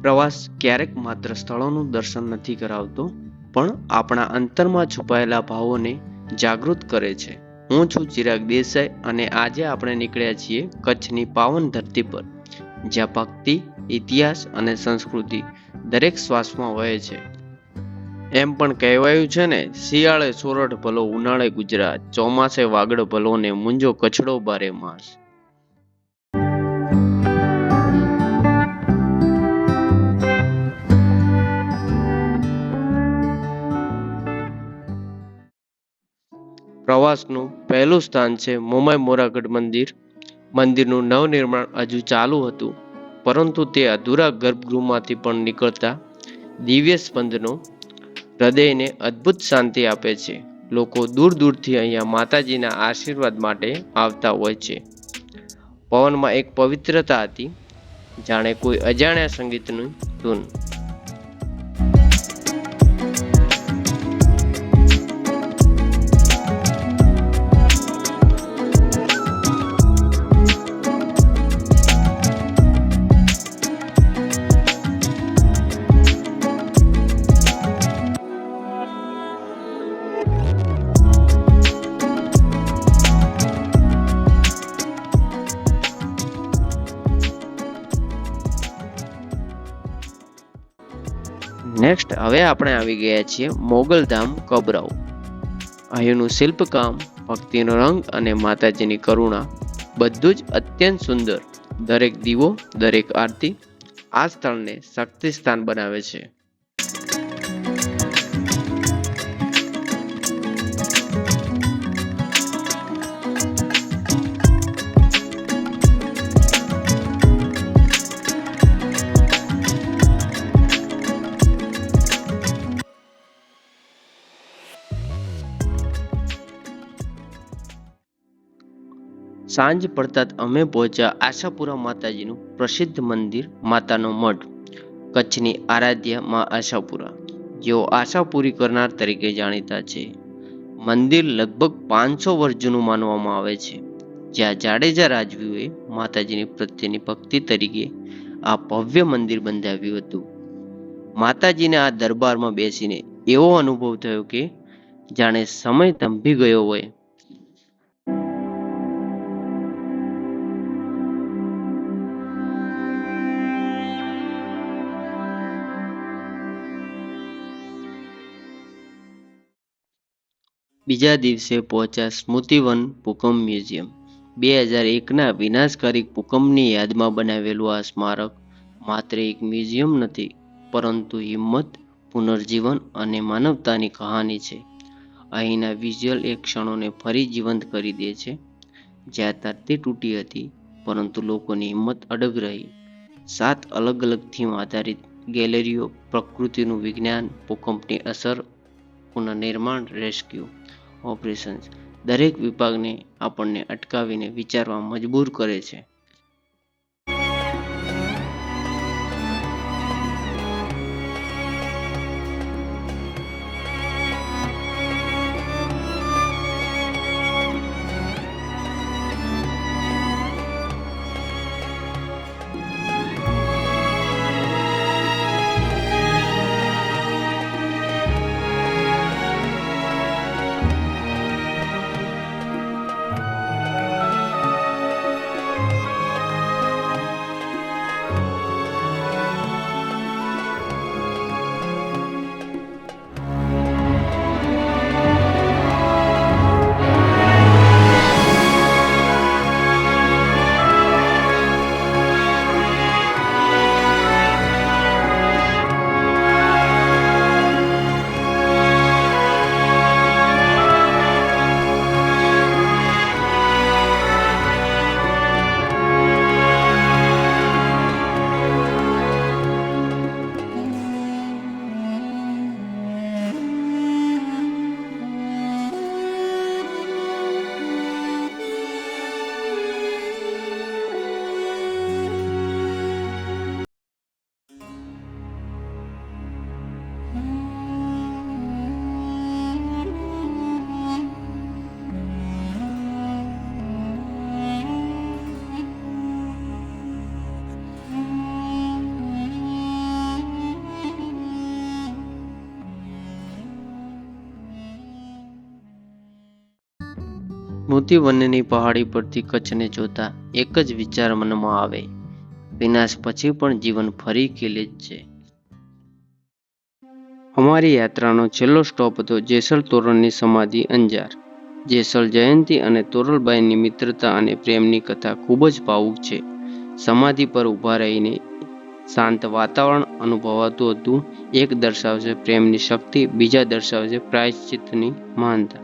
પ્રવાસ ક્યારેક માત્ર સ્થળોનું દર્શન નથી કરાવતો, પણ આપણા અંતરમાં છુપાયેલા ભાવોને જાગૃત કરે છે. હું છું ચિરાગ દેસાઈ અને આજે આપણે નીકળ્યા છીએ કચ્છની પાવન ધરતી પર, જ્યાં ભક્તિ, ઇતિહાસ અને સંસ્કૃતિ દરેક શ્વાસમાં વહે છે. એમ પણ કહેવાયું છે ને, શિયાળે સોરઠ ભલો ઉનાળે ગુજરાત, ચોમાસે વાગડ ભલો ને મુંજો કચ્છડો બારે માસ. પ્રવાસનું પહેલું સ્થાન છે મોમાઈ મોરાગઢ મંદિર. મંદિરનું નવનિર્માણ હજુ ચાલુ હતું, પરંતુ તે અધૂરા ગર્ભગૃહમાંથી પણ નીકળતા દિવ્ય સ્પંદનો હૃદયને અદ્ભુત શાંતિ આપે છે. લોકો દૂર દૂરથી અહીંયા માતાજીના આશીર્વાદ માટે આવતા હોય છે. પવનમાં એક પવિત્રતા હતી, જાણે કોઈ અજાણ્યા સંગીતની ધૂન. નેક્સ્ટ હવે આપણે આવી ગયા છીએ મોગલધામ કબરાઉ. અહીંનું શિલ્પકામ, ભક્તિનો રંગ અને માતાજીની કરુણા બધું જ અત્યંત સુંદર. દરેક દીવો, દરેક આરતી આ સ્થળને શક્તિ સ્થાન બનાવે છે. સાંજ પડતા જ અમે પહોંચ્યા આશાપુરા માતાજીનું પ્રસિદ્ધ મંદિર, માતાનો મઢ, કચ્છની આરાધ્ય માં આશાપુરા, જેઓ આશા પૂરી કરનાર તરીકે જાણીતા છે. મંદિર લગભગ 500 વર્ષ જૂનું માનવામાં આવે છે, જ્યાં જાડેજા રાજવીઓએ માતાજીની પ્રત્યેની ભક્તિ તરીકે આ ભવ્ય મંદિર બંધાવ્યું હતું. માતાજીના આ દરબારમાં બેસીને એવો અનુભવ થયો કે જાણે સમય થંભી ગયો હોય. બીજા દિવસે પહોંચ્યા સ્મૃતિવન ભૂકંપ મ્યુઝિયમ. 2001ના વિનાશકારી ભૂકંપની યાદમાં બનાવેલું આ સ્મારક માત્ર એક મ્યુઝિયમ નથી, પરંતુ હિંમત, પુનર્જીવન અને માનવતાની કહાની છે. અહીંના વિઝ્યુઅલ એ ક્ષણોને ફરી જીવંત કરી દે છે, જ્યાં ધરતી તૂટી હતી પરંતુ લોકોની હિંમત અડગ રહી. 7 અલગ અલગ થીમ આધારિત ગેલેરીઓ, પ્રકૃતિનું વિજ્ઞાન, ભૂકંપની અસર, પુનર્નિર્માણ, રેસ્ક્યુ ઓપરેશન્સ, દરેક વિભાગને આપણને અટકાવીને વિચારવા મજબૂર કરે છે. સ્મૃતિવનની પહાડી પરથી કચ્છને જોતા એક જ વિચાર મનમાં આવે, વિનાશ પછી પણ જીવન ફરી ખીલે જ છે. અમારી યાત્રાનો છેલ્લો સ્ટોપ હતો જેસલ તોરણની સમાધિ અંજાર. જેસલ જયંતી અને તોરલબાઈની મિત્રતા અને પ્રેમની કથા ખૂબ જ ભાવુક છે. સમાધિ પર ઊભા રહીને શાંત વાતાવરણ અનુભવાતું હતું. એક દર્શાવશે પ્રેમની શક્તિ, બીજા દર્શાવશે પ્રાયશ્ચિત્તની મહાનતા.